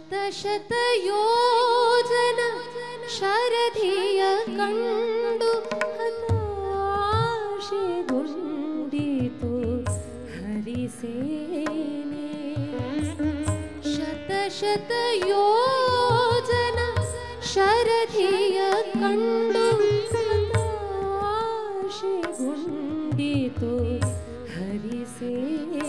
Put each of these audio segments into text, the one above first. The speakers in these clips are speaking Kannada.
ಶತಶತಯೋಜನ ಶರಧಿಯ ಕಂಡು ಹತಾಶೆಗೊಂಡಿತು ಹರಿಸೇನೆ. ಶತಶತಯೋಜನ ಶರಧಿಯ ಕಂಡು ಹತಾಶೆಗೊಂಡಿತು ಹರಿಸೇನೆ.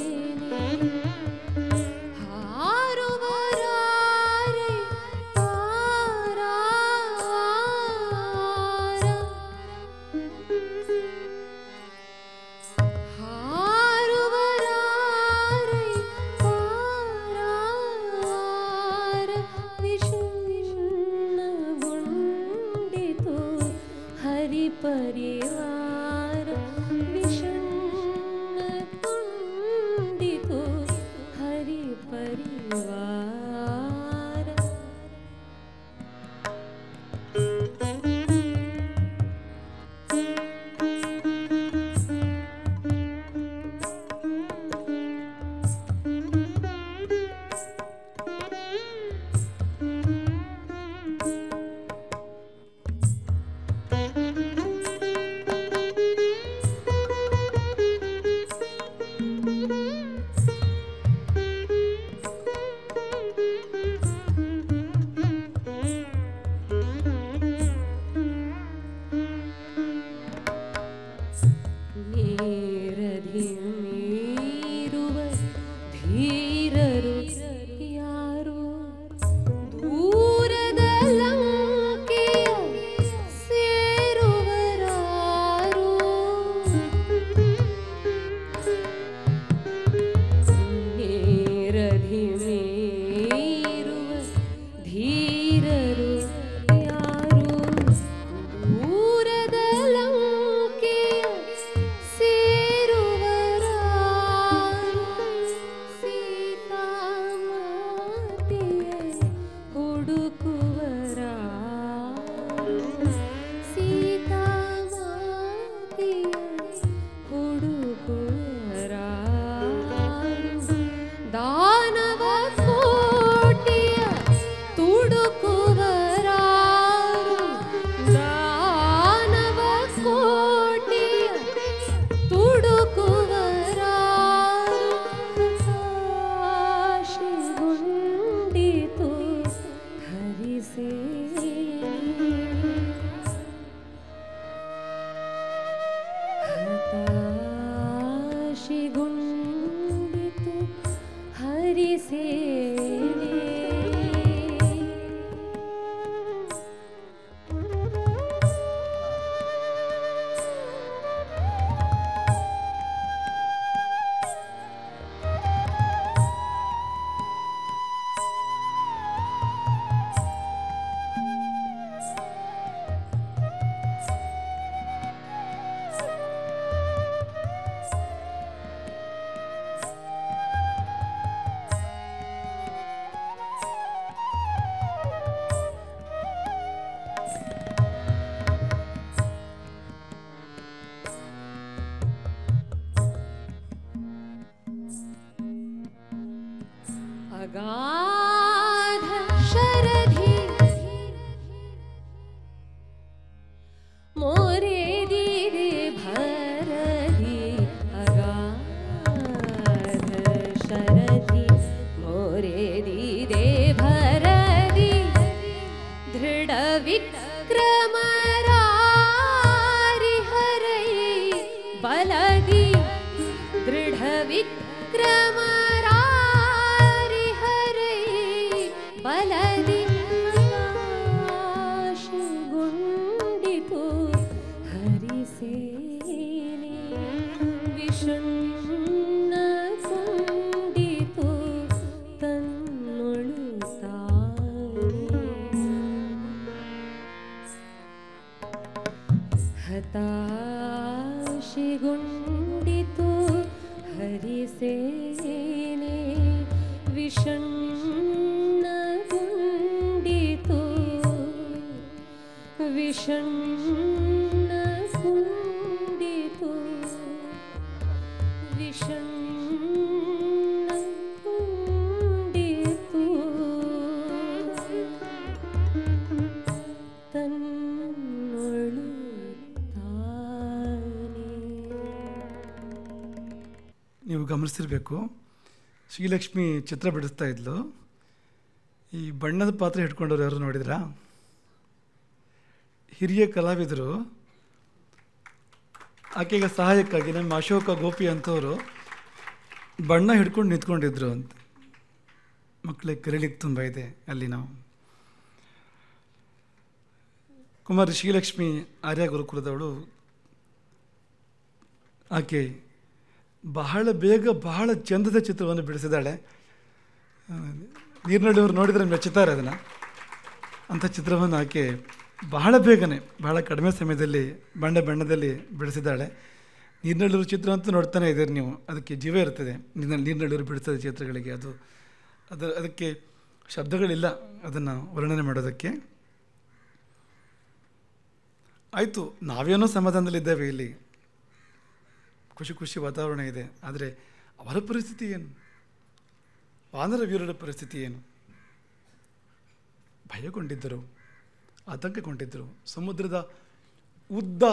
ಪರಿವಾರ ವಿಷಣ್ಣ ಕೊಂಡಿತು ಹರಿ ಪರಿವಾರ. ಹತಾಶೆಗೊಂಡಿತು ಹರಿಸೇನೆ. अगाध शरधि मोरे दीदे भरधि. अगाध शरधि मोरे दीदे भरधि. दृढ़ विक्रमरारि हरै बलधि. दृढ़ विक्रम ಬಲದಿ ಹತಾಶೆಗೊಂಡಿತು ಹರಿಸೇನೆ. ವಿಷಣ್ಣ ಕೊಂಡಿತು ತನ್ನೊಳು ತಾನೇ. ಹತಾಶೆಗೊಂಡಿತು ಹರಿಸೇನೆ. ವಿಷಣ್ಣ ವಿಷಣ್ಣ ಕೊಂಡಿತು ವಿಷಣ್ಣ ಕೊಂಡಿತು. ನೀವು ಗಮನಿಸಿರಬೇಕು, ಶ್ರೀಲಕ್ಷ್ಮಿ ಚಿತ್ರ ಬಿಡಿಸ್ತಾ ಇದ್ಲು. ಈ ಬಣ್ಣದ ಪಾತ್ರೆ ಹಿಡ್ಕೊಂಡವ್ರು ಯಾರು ನೋಡಿದ್ರಾ? ಹಿರಿಯ ಕಲಾವಿದರು ಆಕೆಗೆ ಸಹಾಯಕ್ಕಾಗಿ ನಮ್ಮ ಅಶೋಕ ಗೋಪಿ ಅಂತವರು ಬಣ್ಣ ಹಿಡ್ಕೊಂಡು ನಿಂತ್ಕೊಂಡಿದ್ರು ಅಂತ. ಮಕ್ಕಳಿಗೆ ಕರೀಲಿಕ್ಕೆ ತುಂಬ ಇದೆ ಅಲ್ಲಿ. ನಾವು ಕುಮಾರಿ ಶ್ರೀಲಕ್ಷ್ಮಿ ಆರ್ಯ ಗುರುಕುಲದವಳು. ಆಕೆ ಬಹಳ ಬೇಗ ಬಹಳ ಚಂದದ ಚಿತ್ರವನ್ನು ಬಿಡಿಸಿದ್ದಾಳೆ. ನೀರ್ನಳ್ಳಿಯವರು ನೋಡಿದರೆ ಮೆಚ್ಚುತ್ತಾರೆ ಅದನ್ನು. ಅಂಥ ಚಿತ್ರವನ್ನು ಆಕೆ ಬಹಳ ಬೇಗನೆ ಬಹಳ ಕಡಿಮೆ ಸಮಯದಲ್ಲಿ ಬಣ್ಣದಲ್ಲಿ ಬಿಡಿಸಿದ್ದಾಳೆ. ನೀರ್ನಳ್ಳಿಯವ್ರ ಚಿತ್ರ ಅಂತೂ ನೋಡ್ತಾನೆ ಇದ್ದೀರಿ ನೀವು, ಅದಕ್ಕೆ ಜೀವ ಇರ್ತದೆ. ನೀರ್ನಳ್ಳಿಯವರು ಬಿಡಿಸಿದ ಚಿತ್ರಗಳಿಗೆ ಅದಕ್ಕೆ ಶಬ್ದಗಳಿಲ್ಲ ಅದನ್ನು ವರ್ಣನೆ ಮಾಡೋದಕ್ಕೆ. ಆಯಿತು, ನಾವೇನೋ ಸಮಾಧಾನದಲ್ಲಿದ್ದೇವೆ, ಇಲ್ಲಿ ಖುಷಿ ವಾತಾವರಣ ಇದೆ. ಆದರೆ ಅವರ ಪರಿಸ್ಥಿತಿ ಏನು? ವಾನರ ವೀರರ ಪರಿಸ್ಥಿತಿ ಏನು? ಭಯಗೊಂಡಿದ್ದರು, ಆತಂಕಗೊಂಡಿದ್ದರು. ಸಮುದ್ರದ ಉದ್ದ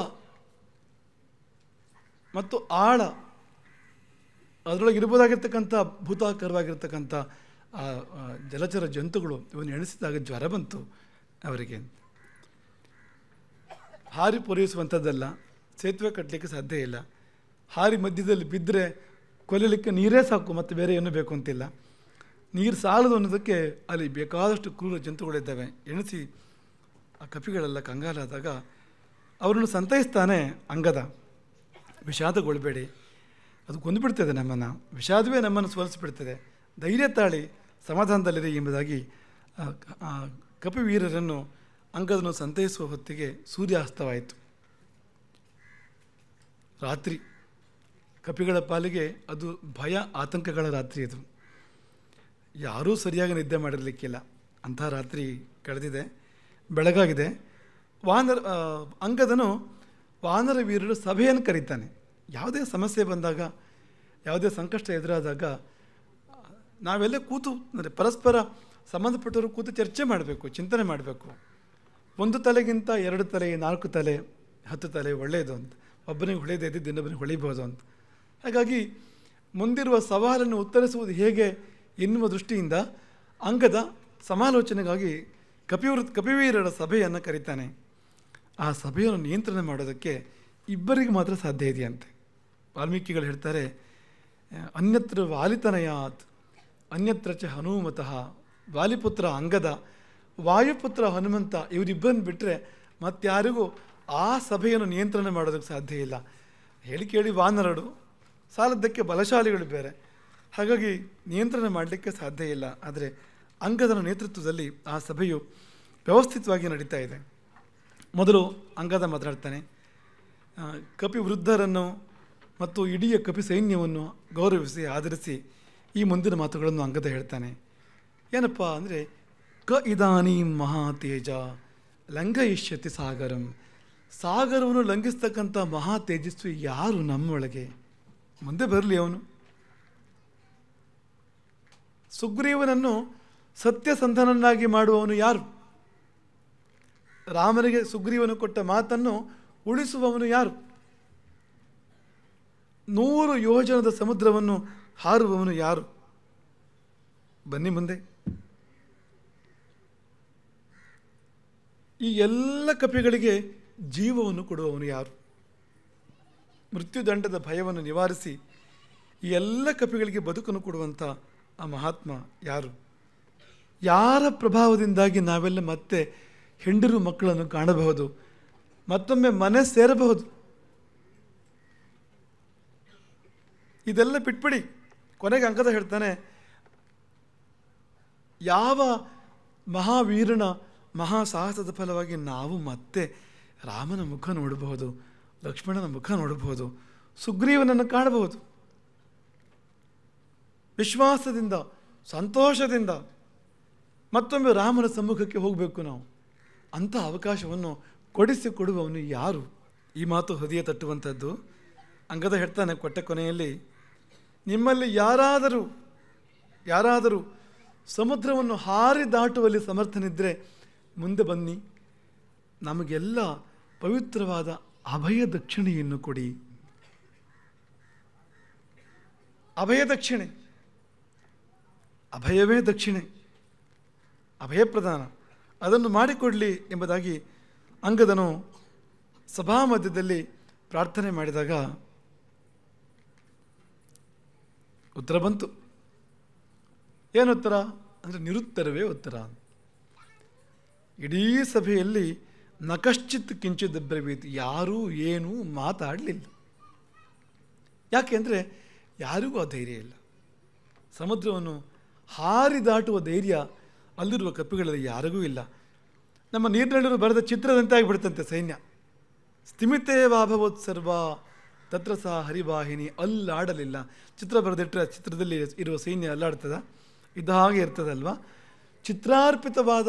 ಮತ್ತು ಆಳ, ಅದರೊಳಗೆ ಇರ್ಬೋದಾಗಿರ್ತಕ್ಕಂಥ ಭೂತಾಕಾರವಾಗಿರ್ತಕ್ಕಂಥ ಜಲಚರ ಜಂತುಗಳು ಇವನ್ನು ಎಣಿಸಿದಾಗ ಜ್ವರ ಬಂತು ಅವರಿಗೆ. ಹಾರಿ ಪೂರೈಸುವಂಥದ್ದಲ್ಲ, ಸೇತುವೆ ಕಟ್ಟಲಿಕ್ಕೆ ಸಾಧ್ಯ ಇಲ್ಲ. ಹಾರಿ ಮಧ್ಯದಲ್ಲಿ ಬಿದ್ದರೆ ಕೊಲ್ಲಲಿಕ್ಕೆ ನೀರೇ ಸಾಕು, ಮತ್ತು ಬೇರೆ ಏನೂ ಬೇಕು ಅಂತಿಲ್ಲ. ನೀರು ಸಾಲದು ಅನ್ನೋದಕ್ಕೆ ಅಲ್ಲಿ ಬೇಕಾದಷ್ಟು ಕ್ರೂರ ಜಂತುಗಳಿದ್ದಾವೆ. ಎಣಿಸಿ ಆ ಕಪಿಗಳೆಲ್ಲ ಕಂಗಾಲಾದಾಗ ಅವರನ್ನು ಸಂತೈಸ್ತಾನೆ ಅಂಗದ. ವಿಷಾದಗೊಳ್ಬೇಡಿ, ಅದು ಕೊಂದುಬಿಡ್ತದೆ ನಮ್ಮನ್ನು, ವಿಷಾದವೇ ನಮ್ಮನ್ನು ಸೋಲಿಸಿಬಿಡ್ತದೆ, ಧೈರ್ಯ ತಾಳಿ ಸಮಾಧಾನದಲ್ಲಿರಿ ಎಂಬುದಾಗಿ ಕಪಿವೀರರನ್ನು ಅಂಗದನ್ನು ಸಂತೈಸುವ ಹೊತ್ತಿಗೆ ಸೂರ್ಯಾಸ್ತವಾಯಿತು. ರಾತ್ರಿ ಕಪಿಗಳ ಪಾಲಿಗೆ ಅದು ಭಯ ಆತಂಕಗಳ ರಾತ್ರಿ. ಇದು ಯಾರೂ ಸರಿಯಾಗಿ ನಿದ್ದೆ ಮಾಡಿರಲಿಕ್ಕಿಲ್ಲ. ಅಂಥ ರಾತ್ರಿ ಕಳೆದಿದೆ, ಬೆಳಗಾಗಿದೆ. ಅಂಗದನು ವಾನರ ವೀರರು ಸಭೆಯನ್ನು ಕರೀತಾನೆ. ಯಾವುದೇ ಸಮಸ್ಯೆ ಬಂದಾಗ, ಯಾವುದೇ ಸಂಕಷ್ಟ ಎದುರಾದಾಗ ನಾವೆಲ್ಲ ಕೂತು, ಅಂದರೆ ಪರಸ್ಪರ ಸಂಬಂಧಪಟ್ಟವರು ಕೂತು ಚರ್ಚೆ ಮಾಡಬೇಕು, ಚಿಂತನೆ ಮಾಡಬೇಕು. ಒಂದು ತಲೆಗಿಂತ 2 ತಲೆ, 4 ತಲೆ, 10 ತಲೆ ಒಳ್ಳೆಯದು ಅಂತ. ಒಬ್ಬನಿಗೆ ಹೊಳೆಯದೇ ಇದ್ದಿದ್ದು ಇನ್ನೊಬ್ಬನಿಗೆ ಹೊಳಿಬೋದು ಅಂತ. ಹಾಗಾಗಿ ಮುಂದಿರುವ ಸವಾಲನ್ನು ಉತ್ತರಿಸುವುದು ಹೇಗೆ ಎನ್ನುವ ದೃಷ್ಟಿಯಿಂದ ಅಂಗದ ಸಮಾಲೋಚನೆಗಾಗಿ ಕಪಿವೀರರ ಸಭೆಯನ್ನು ಕರೀತಾನೆ. ಆ ಸಭೆಯನ್ನು ನಿಯಂತ್ರಣ ಮಾಡೋದಕ್ಕೆ ಇಬ್ಬರಿಗೆ ಮಾತ್ರ ಸಾಧ್ಯ ಇದೆಯಂತೆ. ವಾಲ್ಮೀಕಿಗಳು ಹೇಳ್ತಾರೆ, ಅನ್ಯತ್ರ ವಾಲಿತನಯಾತ್ ಅನ್ಯತ್ರ ಚ ಹನುಮತಃ. ವಾಲಿಪುತ್ರ ಅಂಗದ, ವಾಯುಪುತ್ರ ಹನುಮಂತ, ಇವರಿಬ್ಬರನ್ನು ಬಿಟ್ಟರೆ ಮತ್ತಾರಿಗೂ ಆ ಸಭೆಯನ್ನು ನಿಯಂತ್ರಣ ಮಾಡೋದಕ್ಕೆ ಸಾಧ್ಯ ಇಲ್ಲ. ಹೇಳಿ ಕೇಳಿ ವಾನರಡು, ಸಾಲದ್ದಕ್ಕೆ ಬಲಶಾಲಿಗಳು ಬೇರೆ. ಹಾಗಾಗಿ ನಿಯಂತ್ರಣ ಮಾಡಲಿಕ್ಕೆ ಸಾಧ್ಯ ಇಲ್ಲ. ಆದರೆ ಅಂಗದನ ನೇತೃತ್ವದಲ್ಲಿ ಆ ಸಭೆಯು ವ್ಯವಸ್ಥಿತವಾಗಿ ನಡೀತಾ ಇದೆ. ಮೊದಲು ಅಂಗದ ಮಾತನಾಡ್ತಾನೆ. ಕಪಿ ವೃದ್ಧರನ್ನು ಮತ್ತು ಇಡೀ ಕಪಿ ಸೈನ್ಯವನ್ನು ಗೌರವಿಸಿ ಆಧರಿಸಿ ಈ ಮುಂದಿನ ಮಾತುಗಳನ್ನು ಅಂಗದ ಹೇಳ್ತಾನೆ. ಏನಪ್ಪ ಅಂದರೆ, ಇದಾನೀಂ ಮಹಾತೇಜ ಲಂಘಯಿಷ್ಯತಿ ಸಾಗರಂ. ಸಾಗರವನ್ನು ಲಂಘಿಸ್ತಕ್ಕಂಥ ಮಹಾ ತೇಜಸ್ವಿ ಯಾರು ನಮ್ಮೊಳಗೆ? ಮುಂದೆ ಬರಲಿ ಅವನು. ಸುಗ್ರೀವನನ್ನು ಸತ್ಯಸಂಧನನ್ನಾಗಿ ಮಾಡುವವನು ಯಾರು? ರಾಮನಿಗೆ ಸುಗ್ರೀವನು ಕೊಟ್ಟ ಮಾತನ್ನು ಉಳಿಸುವವನು ಯಾರು? 100 ಯೋಜನದ ಸಮುದ್ರವನ್ನು ಹಾರುವವನು ಯಾರು? ಬನ್ನಿ ಮುಂದೆ. ಈ ಎಲ್ಲ ಕಪಿಗಳಿಗೆ ಜೀವವನ್ನು ಕೊಡುವವನು ಯಾರು? ಮೃತ್ಯುದಂಡದ ಭಯವನ್ನು ನಿವಾರಿಸಿ ಈ ಎಲ್ಲ ಕಪಿಗಳಿಗೆ ಬದುಕನ್ನು ಕೊಡುವಂಥ ಆ ಮಹಾತ್ಮ ಯಾರು? ಯಾರ ಪ್ರಭಾವದಿಂದಾಗಿ ನಾವೆಲ್ಲ ಮತ್ತೆ ಹೆಂಡರು ಮಕ್ಕಳನ್ನು ಕಾಣಬಹುದು, ಮತ್ತೊಮ್ಮೆ ಮನೆ ಸೇರಬಹುದು? ಇದೆಲ್ಲ ಬಿಟ್ಬಿಡಿ. ಕೊನೆಗೆ ಅಂಗದ ಹೇಳ್ತಾನೆ, ಯಾವ ಮಹಾವೀರನ ಮಹಾಸಾಹಸದ ಫಲವಾಗಿ ನಾವು ಮತ್ತೆ ರಾಮನ ಮುಖ ನೋಡಬಹುದು, ಲಕ್ಷ್ಮಣನ ಮುಖ ನೋಡಬಹುದು, ಸುಗ್ರೀವನನ್ನು ಕಾಣಬಹುದು. ವಿಶ್ವಾಸದಿಂದ, ಸಂತೋಷದಿಂದ ಮತ್ತೊಮ್ಮೆ ರಾಮನ ಸಮ್ಮುಖಕ್ಕೆ ಹೋಗಬೇಕು ನಾವು. ಅಂಥ ಅವಕಾಶವನ್ನು ಕೊಡುವವನು ಯಾರು? ಈ ಮಾತು ಹೃದಯ ತಟ್ಟುವಂಥದ್ದು. ಅಂಗದ ಹೇಳ್ತಾನೆ ಕೊಟ್ಟ ಕೊನೆಯಲ್ಲಿ, ನಿಮ್ಮಲ್ಲಿ ಯಾರಾದರೂ ಸಮುದ್ರವನ್ನು ಹಾರಿ ದಾಟುವಲ್ಲಿ ಸಮರ್ಥನಿದ್ದರೆ ಮುಂದೆ ಬನ್ನಿ, ನಮಗೆಲ್ಲ ಪವಿತ್ರವಾದ ಅಭಯ ದಕ್ಷಿಣೆಯನ್ನು ಕೊಡಿ. ಅಭಯ ದಕ್ಷಿಣೆ, ಅಭಯವೇ ದಕ್ಷಿಣೆ, ಅಭಯ ಪ್ರದಾನ ಅದನ್ನು ಮಾಡಿಕೊಡಲಿ ಎಂಬುದಾಗಿ ಅಂಗದನು ಸಭಾ ಮಧ್ಯದಲ್ಲಿ ಪ್ರಾರ್ಥನೆ ಮಾಡಿದಾಗ ಉತ್ತರ ಬಂತು. ಏನು ಉತ್ತರ ಅಂದರೆ ನಿರುತ್ತರವೇ ಉತ್ತರ. ಇಡೀ ಸಭೆಯಲ್ಲಿ ನಕಶ್ಚಿತ್ ಕಿಂಚಿತ್ ಬ್ರವೀತ್, ಯಾರೂ ಏನೂ ಮಾತಾಡಲಿಲ್ಲ. ಯಾಕೆಂದರೆ ಯಾರಿಗೂ ಆ ಧೈರ್ಯ ಇಲ್ಲ. ಸಮುದ್ರವನ್ನು ಹಾರಿ ದಾಟುವ ಧೈರ್ಯ ಅಲ್ಲಿರುವ ಕಪಿಗಳಲ್ಲಿ ಯಾರಿಗೂ ಇಲ್ಲ. ನಮ್ಮ ನೀರಿನಲ್ಲಿರುವ ಬರೆದ ಚಿತ್ರದಂತೆ ಆಗಿಬಿಡ್ತಂತೆ ಸೈನ್ಯ. ಸ್ಥಿಮಿತೇವಾಭವೋತ್ಸರ್ವ ತತ್ರ ಸಹ ಹರಿವಾಹಿನಿ, ಅಲ್ಲಾಡಲಿಲ್ಲ. ಚಿತ್ರ ಬರೆದಿಟ್ಟರೆ ಚಿತ್ರದಲ್ಲಿ ಇರುವ ಸೈನ್ಯ ಅಲ್ಲಾಡ್ತದ? ಇದ್ದ ಹಾಗೆ ಇರ್ತದಲ್ವ. ಚಿತ್ರಾರ್ಪಿತವಾದ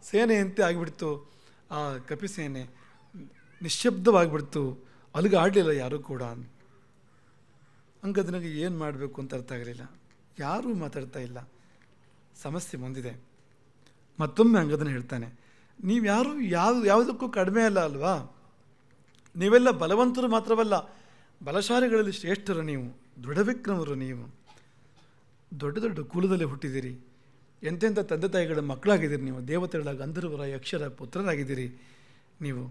ಸೇನೆಯಂತೆ ಆಗಿಬಿಡ್ತು ಆ ಕಪಿಸೇನೆ, ನಿಶ್ಶಬ್ದವಾಗಿಬಿಡ್ತು, ಅಲುಗಾಡಲಿಲ್ಲ ಯಾರೂ ಕೂಡ. ಅಂಗದನಿಗೆ ಏನು ಮಾಡಬೇಕು ಅಂತ ಅರ್ಥ ಆಗಲಿಲ್ಲ, ಯಾರೂ ಮಾತಾಡ್ತಾ ಇಲ್ಲ. ಸಮಸ್ಯೆ ಮುಂದಿದೆ. ಮತ್ತೊಮ್ಮೆ ಅಂಗದನ ಹೇಳ್ತಾನೆ, ನೀವ್ಯಾರೂ ಯಾವುದಕ್ಕೂ ಕಡಿಮೆ ಅಲ್ಲ ಅಲ್ವಾ? ನೀವೆಲ್ಲ ಬಲವಂತರು ಮಾತ್ರವಲ್ಲ, ಬಲಶಾಲಿಗಳಲ್ಲಿ ಶ್ರೇಷ್ಠರು ನೀವು, ದೃಢವಿಕ್ರಮರು ನೀವು. ದೊಡ್ಡ ದೊಡ್ಡ ಕುಲದಲ್ಲಿ ಹುಟ್ಟಿದ್ದೀರಿ, ಎಂತೆಂಥ ತಂದೆ ತಾಯಿಗಳ ಮಕ್ಕಳಾಗಿದ್ದೀರಿ ನೀವು, ದೇವತೆಗಳ ಗಂಧರ್ವರ ಯಕ್ಷರ ಪುತ್ರರಾಗಿದ್ದೀರಿ ನೀವು.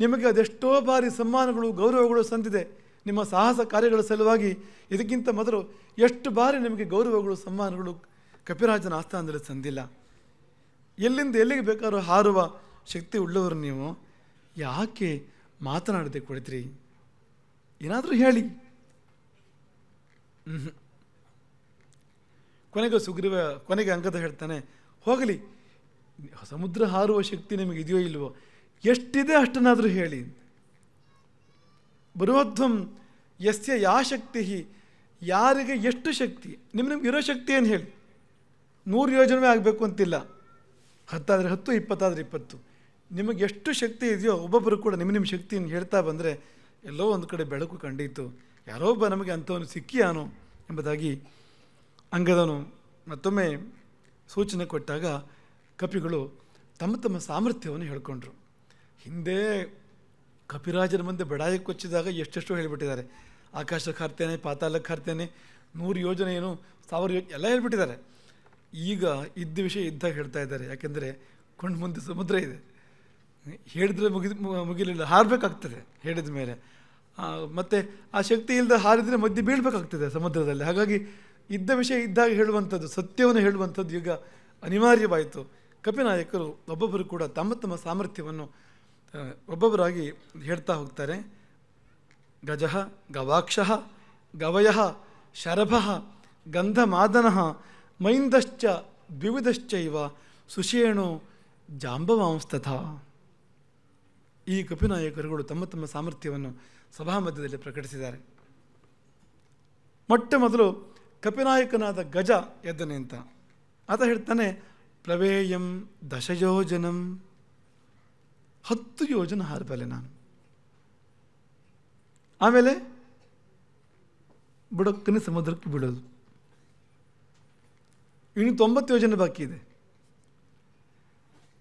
ನಿಮಗೆ ಅದೆಷ್ಟೋ ಬಾರಿ ಸಮ್ಮಾನಗಳು ಗೌರವಗಳು ಸಂದಿದೆ ನಿಮ್ಮ ಸಾಹಸ ಕಾರ್ಯಗಳ ಸಲುವಾಗಿ. ಇದಕ್ಕಿಂತ ಮೊದಲು ಎಷ್ಟು ಬಾರಿ ನಿಮಗೆ ಗೌರವಗಳು ಸಮ್ಮಾನಗಳು ಕಪಿರಾಜನ ಆಸ್ಥಾನದಲ್ಲಿ ಸಂದಿಲ್ಲ. ಎಲ್ಲಿಂದ ಎಲ್ಲಿಗೆ ಬೇಕಾದ್ರೂ ಹಾರುವ ಶಕ್ತಿ ಉಳ್ಳವರು ನೀವು, ಯಾಕೆ ಮಾತನಾಡದೆ ಕುಳಿತ್ರಿ? ಏನಾದರೂ ಹೇಳಿ. ಕೊನೆಗೆ ಅಂಗದ ಹೇಳ್ತಾನೆ, ಹೋಗಲಿ, ಸಮುದ್ರ ಹಾರುವ ಶಕ್ತಿ ನಿಮಗೆ ಇದೆಯೋ ಇಲ್ವೋ, ಎಷ್ಟಿದೆ ಅಷ್ಟನ್ನಾದರೂ ಹೇಳಿ. ಬೃಹಧ್ವಂ ಯಸ್ಯ ಯಾ ಶಕ್ತಿ, ಯಾರಿಗೆ ಎಷ್ಟು ಶಕ್ತಿ, ನಿಮ್ಗೆ ಇರೋ ಶಕ್ತಿ ಏನು ಹೇಳಿ. 100 ಯೋಜನೆ ಆಗಬೇಕು ಅಂತಿಲ್ಲ, 10 ಆದರೆ 10, 20 ಆದರೆ 20. ನಿಮಗೆ ಎಷ್ಟು ಶಕ್ತಿ ಇದೆಯೋ ಒಬ್ಬೊಬ್ಬರು ಕೂಡ ನಿಮ್ಮ ಶಕ್ತಿಯನ್ನು ಹೇಳ್ತಾ ಬಂದರೆ ಎಲ್ಲೋ ಒಂದು ಕಡೆ ಬೆಳಕು ಕಂಡಿತು, ಯಾರೋ ಒಬ್ಬ ನಮಗೆ ಅಂಥವನು ಸಿಕ್ಕಿಯಾನೋ ಎಂಬುದಾಗಿ ಅಂಗದನು ಮತ್ತೊಮ್ಮೆ ಸೂಚನೆ ಕೊಟ್ಟಾಗ ಕಪಿಗಳು ತಮ್ಮ ತಮ್ಮ ಸಾಮರ್ಥ್ಯವನ್ನು ಹೇಳ್ಕೊಂಡ್ರು. ಹಿಂದೆ ಕಪಿರಾಜರ ಮುಂದೆ ಬಡಾಯಿ ಕೊಚ್ಚಿದಾಗ ಎಷ್ಟೆಷ್ಟೋ ಹೇಳಿಬಿಟ್ಟಿದ್ದಾರೆ. ಆಕಾಶಕ್ಕೆ ಹಾರ್ತೇನೆ, ಪಾತಾಳಕ್ಕೆ ಹಾರ್ತೇನೆ, 100 ಯೋಜನೆ ಏನು, 1000 ಯೋಜನೆ ಎಲ್ಲ ಹೇಳ್ಬಿಟ್ಟಿದ್ದಾರೆ. ಈಗ ಇದ್ದ ವಿಷಯ ಇದ್ದಾಗ ಹೇಳ್ತಾ ಇದ್ದಾರೆ. ಯಾಕೆಂದರೆ ಕೊಂಡು ಮುಂದೆ ಸಮುದ್ರ ಇದೆ, ಹೇಳಿದ್ರೆ ಮುಗಿಲಿಲ್ಲ, ಹಾರಬೇಕಾಗ್ತದೆ ಹೇಳಿದ ಮೇಲೆ. ಮತ್ತು ಆ ಶಕ್ತಿ ಇಲ್ಲದೆ ಹಾರಿದರೆ ಮಧ್ಯೆ ಬೀಳಬೇಕಾಗ್ತದೆ ಸಮುದ್ರದಲ್ಲಿ. ಹಾಗಾಗಿ ಇದ್ದ ವಿಷಯ ಇದ್ದಾಗ ಹೇಳುವಂಥದ್ದು, ಸತ್ಯವನ್ನು ಹೇಳುವಂಥದ್ದು ಈಗ ಅನಿವಾರ್ಯವಾಯಿತು. ಕಪಿನಾಯಕರು ಒಬ್ಬೊಬ್ಬರು ಕೂಡ ತಮ್ಮ ತಮ್ಮ ಸಾಮರ್ಥ್ಯವನ್ನು ಒಬ್ಬೊಬ್ಬರಾಗಿ ಹೇಳ್ತಾ ಹೋಗ್ತಾರೆ. ಗಜಃ ಗವಾಕ್ಷಃ ಗವಯಃ ಶರಭಃ ಗಂಧಮಾದನಃ ಮೈಂದಶ್ಚ ದ್ವಿವಿಧಶ್ಚೈವ ಸುಷೇಣು ಜಾಂಬವಾಂಸ್ತಥಾ. ಈ ಕಪಿನಾಯಕರುಗಳು ತಮ್ಮ ತಮ್ಮ ಸಾಮರ್ಥ್ಯವನ್ನು ಸಭಾಮಧ್ಯದಲ್ಲಿ ಪ್ರಕಟಿಸಿದ್ದಾರೆ. ಮೊಟ್ಟ ಮೊದಲು ಕಪಿನಾಯಕನಾದ ಗಜ ಎದ್ದನೆ ಅಂತ ಆತ ಹೇಳ್ತಾನೆ, ಪ್ರವೇಯಂ 10 ಯೋಜನಂ, 10 ಯೋಜನ ಹಾರಬಲ್ಲೆ ನಾನು. ಆಮೇಲೆ ಬುಡಕ್ಕನೆ ಸಮುದ್ರಕ್ಕೆ ಬಿಡೋದು. ಇನ್ನು 90 ಯೋಜನೆ ಬಾಕಿ ಇದೆ.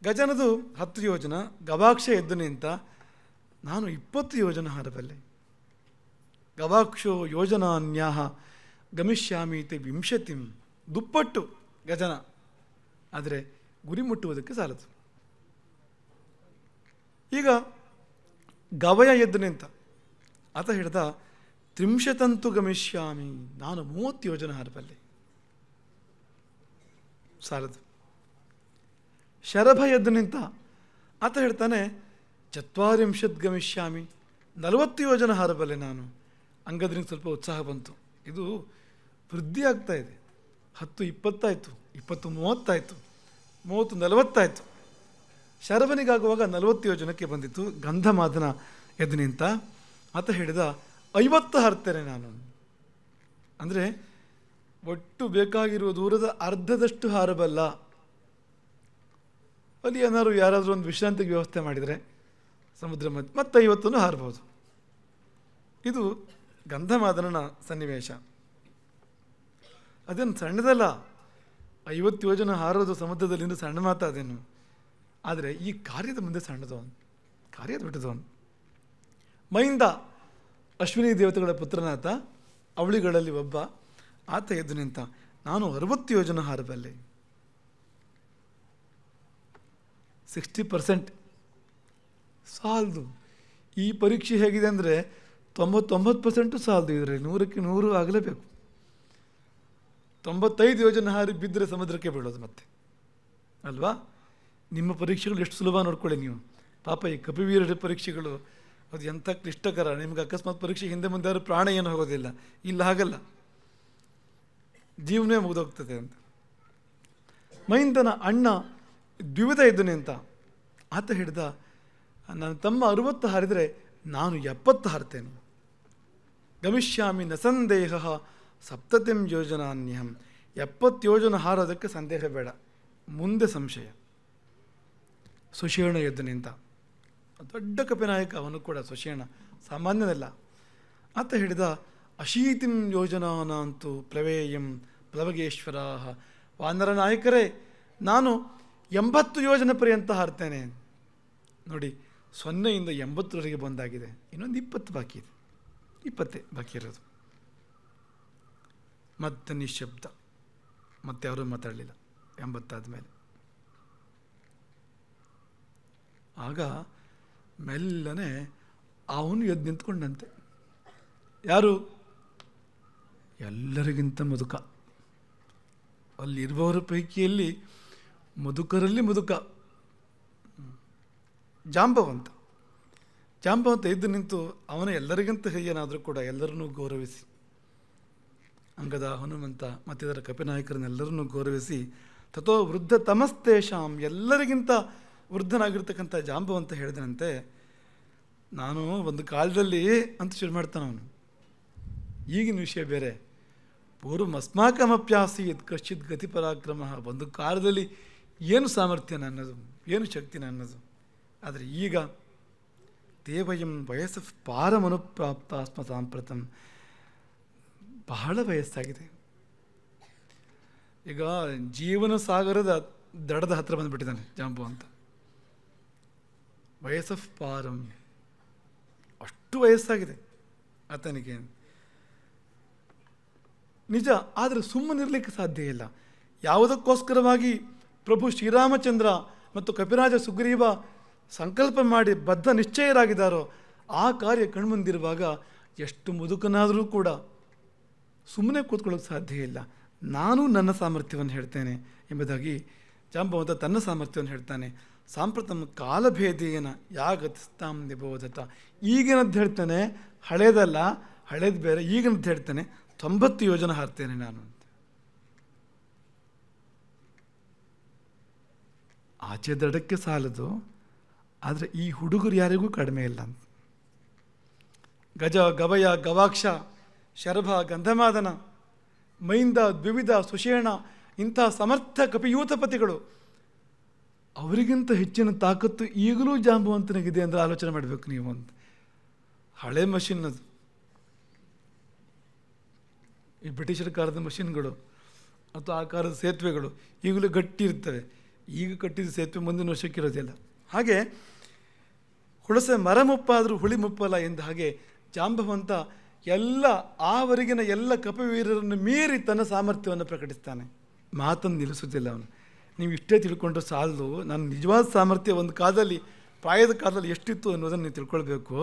ಗಜನದು 10 ಯೋಜನ, ಗವಾಕ್ಷ ಎದ್ದನೆ ಅಂತ ನಾನು 20 ಯೋಜನ ಹಾರಬಲ್ಲೆ. ಗವಾಕ್ಷೋ ಯೋಜನಾನ್ಯಾಹ ಗಮಿಷ್ಯಾಮೀತಿ 20, ದುಪ್ಪಟ್ಟು ಗಜನ. ಆದರೆ ಗುರಿ ಮುಟ್ಟುವುದಕ್ಕೆ ಸಾಲದು. ಈಗ ಗವಯ ಎದ್ದನೆ ಅಂತ ಆತ ಹೇಳ್ದ, 30 ಗಮಿಷ್ಯಾಮಿ, ನಾನು 30 ಯೋಜನ ಹಾರಬಲ್ಲೆ, ಸಾಲದು. ಶರಭ ಎದ್ದು ನಿಂತ ಆತ ಹೇಳ್ತಾನೆ, 40 ಗಮಿಷ್ಯಾಮಿ, 40 ಯೋಜನ ಹಾರಬಲ್ಲೆ ನಾನು. ಅಂಗದ್ರಿಗೆ ಸ್ವಲ್ಪ ಉತ್ಸಾಹ ಬಂತು. ಇದು ವೃದ್ಧಿ ಆಗ್ತಾ ಇದೆ. 10 20 ಆಯಿತು, 20 30 ಆಯಿತು, 30 40 ಆಯಿತು. ಶರಭನಿಗಾಗುವಾಗ 40 ಯೋಜನಕ್ಕೆ ಬಂದಿತ್ತು. ಗಂಧಮಾದನ ಎದ್ದು ನಿಂತ ಆತ ಹೇಳಿದ, 50 ಹಾರ್ತೇನೆ ನಾನು. ಅಂದರೆ ಒಟ್ಟು ಬೇಕಾಗಿರುವ ದೂರದ ಅರ್ಧದಷ್ಟು ಹಾರಬಲ್ಲ. ಅಲ್ಲಿ ಏನಾದ್ರು ಯಾರಾದರೂ ಒಂದು ವಿಶ್ರಾಂತಿಗೆ ವ್ಯವಸ್ಥೆ ಮಾಡಿದರೆ ಸಮುದ್ರ ಮತ್ತೆ 50 ಹಾರಬಹುದು. ಇದು ಗಂಧಮಾದನನ ಸನ್ನಿವೇಶ. ಅದೇನು ಸಣ್ಣದಲ್ಲ, 50 ಯೋಜನ ಹಾರೋದು ಸಮುದ್ರದಲ್ಲಿಂದ ಸಣ್ಣ ಮಾತು ಅದೇನು. ಆದರೆ ಈ ಕಾರ್ಯದ ಮುಂದೆ ಸಣ್ಣದವನು, ಕಾರ್ಯ ದೊಡ್ಡದವನು. ಮೈಂದ ಅಶ್ವಿನಿ ದೇವತೆಗಳ ಪುತ್ರನಾಥ, ಅವಳಿಗಳಲ್ಲಿ ಒಬ್ಬ. ಆತ ಎದ್ದು ನಿಂತ. ನಾನು 60 ಯೋಜನೆ ಹಾರಬಲ್ಲೆ. 60% ಸಾಲದು. ಈ ಪರೀಕ್ಷೆ ಹೇಗಿದೆ ಅಂದರೆ 99% ಸಾಲದು. ಇದ್ರೆ 100ಕ್ಕೆ 100 ಆಗಲೇಬೇಕು. 95 ಯೋಜನೆ ಹಾರಿ ಬಿದ್ದರೆ ಸಮುದ್ರಕ್ಕೆ ಬೀಳೋದು ಮತ್ತೆ ಅಲ್ವಾ? ನಿಮ್ಮ ಪರೀಕ್ಷೆಗಳು ಎಷ್ಟು ಸುಲಭ ನೋಡ್ಕೊಳ್ಳಿ ನೀವು. ಪಾಪ ಈ ಕಪಿವೀರ ಪರೀಕ್ಷೆಗಳು ಅದು ಎಂಥ ಕ್ಲಿಷ್ಟಕರ. ನಿಮ್ಗೆ ಅಕಸ್ಮಾತ್ ಪರೀಕ್ಷೆ ಹಿಂದೆ ಮುಂದೆ ಯಾರು ಪ್ರಾಣ ಏನು ಹೋಗೋದಿಲ್ಲ. ಇಲ್ಲ, ಹಾಗಲ್ಲ, ಜೀವನವೇ ಮುಗಿದೋಗ್ತದೆ ಅಂತ. ಮೈಂದನ ಅಣ್ಣ ದ್ವಿವಿಧ ಇದ್ದನೆ ಅಂತ ಆತ ಹಿಡ್ದ. ನನ್ನ ತಮ್ಮ 60 ಹಾರಿದರೆ ನಾನು 70 ಹಾರ್ತೇನೆ. ಗಮಿಷ್ಯಾಮಿ ನ ಸಂದೇಹ 70 ಯೋಜನಾನ್ಯಹಂ. 70 ಯೋಜನೆ ಹಾರೋದಕ್ಕೆ ಸಂದೇಹ ಬೇಡ, ಮುಂದೆ ಸಂಶಯ. ಸುಷೇಣ ಎದ್ದು ನಿಂತ. ದೊಡ್ಡ ಕಪಿನಾಯಕ ಅವನು ಕೂಡ. ಸುಷೇಣ ಸಾಮಾನ್ಯನಲ್ಲ. ಆತ ಹಿಡಿದ. ಅಶೀತಿಂ ಯೋಜನಾನಂತೂ ಪ್ಲವೇಯಂ ಪ್ಲವಗೇಶ್ವರ. ವಾನರ ನಾಯಕರೇ, ನಾನು 80 ಯೋಜನೆ ಪರ್ಯಂತ ಹಾರ್ತೇನೆ. ನೋಡಿ, 0ಯಿಂದ 80ರವರೆಗೆ ಬಂದಾಗಿದೆ. ಇನ್ನೊಂದು 20 ಬಾಕಿ ಇದೆ. 20 ಬಾಕಿ ಇರೋದು. ಮತ್ತೆ ನಿಶಬ್ದ. ಮತ್ತೆ ಅವರು ಮಾತಾಡಲಿಲ್ಲ 80 ಆದಮೇಲೆ. ಆಗ ಮೆಲ್ಲನೆ ಅವನು ಎದ್ದು ನಿಂತ್ಕೊಂಡಂತೆ. ಯಾರು? ಎಲ್ಲರಿಗಿಂತ ಮುದುಕ. ಅಲ್ಲಿರುವವರ ಪೈಕಿಯಲ್ಲಿ ಮುದುಕರಲ್ಲಿ ಮುದುಕ ಜಾಂಬವಂತ. ಜಾಂಬವಂತ ಎದ್ದು ನಿಂತು ಅವನ ಎಲ್ಲರಿಗಿಂತ ಹಿರಿಯನಾದರೂ ಕೂಡ ಎಲ್ಲರನ್ನೂ ಗೌರವಿಸಿ, ಅಂಗದ, ಹನುಮಂತ ಮತ್ತಿತರ ಕಪಿನಾಯಕರನ್ನೆಲ್ಲರನ್ನೂ ಗೌರವಿಸಿ, ತಥೋ ವೃದ್ಧ ತಮಸ್ತೇಷಾಂ, ಎಲ್ಲರಿಗಿಂತ ವೃದ್ಧನಾಗಿರ್ತಕ್ಕಂಥ ಜಾಂಬವಂತ ಹೇಳಿದನಂತೆ, ನಾನು ಒಂದು ಕಾಲದಲ್ಲಿ ಅಂತ ಶುರು ಮಾಡ್ತಾನೆ ಅವನು. ಈಗಿನ ವಿಷಯ ಬೇರೆ. ಪೂರ್ವಮಸ್ಮಾಕಮಪ್ಯಾಸೀತ್ ಕಶ್ಚಿತ್ ಗತಿ ಪರಾಕ್ರಮ. ಒಂದು ಕಾಲದಲ್ಲಿ ಏನು ಸಾಮರ್ಥ್ಯ ನನ್ನದು, ಏನು ಶಕ್ತಿ ನನ್ನದು. ಆದರೆ ಈಗ ದೇವಯಂ ವಯಸ್ಸು ಪಾರಮನುಪ್ರಾಪ್ತ ಆಸ್ಮ ಸಾಂಪ್ರತಂ. ಬಹಳ ವಯಸ್ಸಾಗಿದೆ. ಈಗ ಜೀವನ ಸಾಗರದ ದಡದ ಹತ್ರ ಬಂದುಬಿಟ್ಟಿದ್ದಾನೆ ಜಾಂಬು ಅಂತ. ವಯಸ್ಸು ಪಾರಂ, ಅಷ್ಟು ವಯಸ್ಸಾಗಿದೆ ಆತನಿಗೆ. ನಿಜ, ಆದರೆ ಸುಮ್ಮನಿರಲಿಕ್ಕೆ ಸಾಧ್ಯ ಇಲ್ಲ. ಯಾವುದಕ್ಕೋಸ್ಕರವಾಗಿ ಪ್ರಭು ಶ್ರೀರಾಮಚಂದ್ರ ಮತ್ತು ಕಪಿರಾಜ ಸುಗ್ರೀವ ಸಂಕಲ್ಪ ಮಾಡಿ ಬದ್ಧ ನಿಶ್ಚಯರಾಗಿದ್ದಾರೋ ಆ ಕಾರ್ಯ ಕಣ್ಮುಂದಿರುವಾಗ ಎಷ್ಟು ಮುದುಕನಾದರೂ ಕೂಡ ಸುಮ್ಮನೆ ಕೂತ್ಕೊಳ್ಳೋಕೆ ಸಾಧ್ಯ ಇಲ್ಲ. ನಾನು ನನ್ನ ಸಾಮರ್ಥ್ಯವನ್ನು ಹೇಳ್ತೇನೆ ಎಂಬುದಾಗಿ ಜಾಂಬವಂತ ತನ್ನ ಸಾಮರ್ಥ್ಯವನ್ನು ಹೇಳ್ತಾನೆ. ಸಾಂಪ್ರತಂ ಕಾಲಭೇದೇನ ಯಾಗತಿಸ್ತಾಂ ನಿಬೋಧತ. ಈಗಿನದ್ದು ಹೇಳ್ತಾನೆ, ಹಳೇದಲ್ಲ, ಹಳೇದು ಬೇರೆ. ಈಗಿನದ್ದು ಹೇಳ್ತಾನೆ, 90 ಯೋಜನೆ ಹಾರ್ತೇನೆ ನಾನು ಅಂತ. ಆಚೆ ದಡಕ್ಕೆ ಸಾಲದು, ಆದರೆ ಈ ಹುಡುಗರು ಯಾರಿಗೂ ಕಡಿಮೆ ಇಲ್ಲ ಅಂತ. ಗಜ, ಗವಯ, ಗವಾಕ್ಷ, ಶರಭ, ಗಂಧಮಾದನ, ಮೈಂದ, ದ್ವಿವಿಧ, ಸುಷೇಣ ಇಂಥ ಸಮರ್ಥ ಕಪಿಯೂತಪತಿಗಳು, ಅವರಿಗಿಂತ ಹೆಚ್ಚಿನ ತಾಕತ್ತು ಈಗಲೂ ಜಾಂಬವಂತನಿಗಿದೆ ಅಂದರೆ ಆಲೋಚನೆ ಮಾಡಬೇಕು ನೀವು ಅಂತ. ಹಳೆ ಮಷಿನ್ ಅದು. ಈ ಬ್ರಿಟಿಷರ ಕಾಲದ ಮಷಿನ್ಗಳು ಅಥವಾ ಆ ಕಾಲದ ಸೇತುವೆಗಳು ಈಗಲೂ ಗಟ್ಟಿ ಇರ್ತವೆ. ಈಗ ಕಟ್ಟಿದ ಸೇತುವೆ ಮುಂದಿನ ವರ್ಷಕ್ಕಿರೋದಿಲ್ಲ. ಹಾಗೆ ಹುಳಸೆ ಮರ ಮುಪ್ಪಾದರೂ ಹುಳಿ ಮುಪ್ಪಲ್ಲ ಎಂದ ಹಾಗೆ ಜಾಂಬವಂತ ಎಲ್ಲ ಆವರೆಗಿನ ಎಲ್ಲ ಕಪಿವೀರರನ್ನು ಮೀರಿ ತನ್ನ ಸಾಮರ್ಥ್ಯವನ್ನು ಪ್ರಕಟಿಸ್ತಾನೆ. ಮಾತನ್ನು ನಿಲ್ಲಿಸುತ್ತಿಲ್ಲ ಅವನು. ನೀವು ಇಷ್ಟೇ ತಿಳ್ಕೊಂಡ್ರೆ ಸಾಲದು. ನನ್ನ ನಿಜವಾದ ಸಾಮರ್ಥ್ಯ ಒಂದು ಕಾಲದಲ್ಲಿ, ಪ್ರಾಯದ ಕಾಲದಲ್ಲಿ ಎಷ್ಟಿತ್ತು ಅನ್ನೋದನ್ನು ನೀವು ತಿಳ್ಕೊಳ್ಬೇಕು.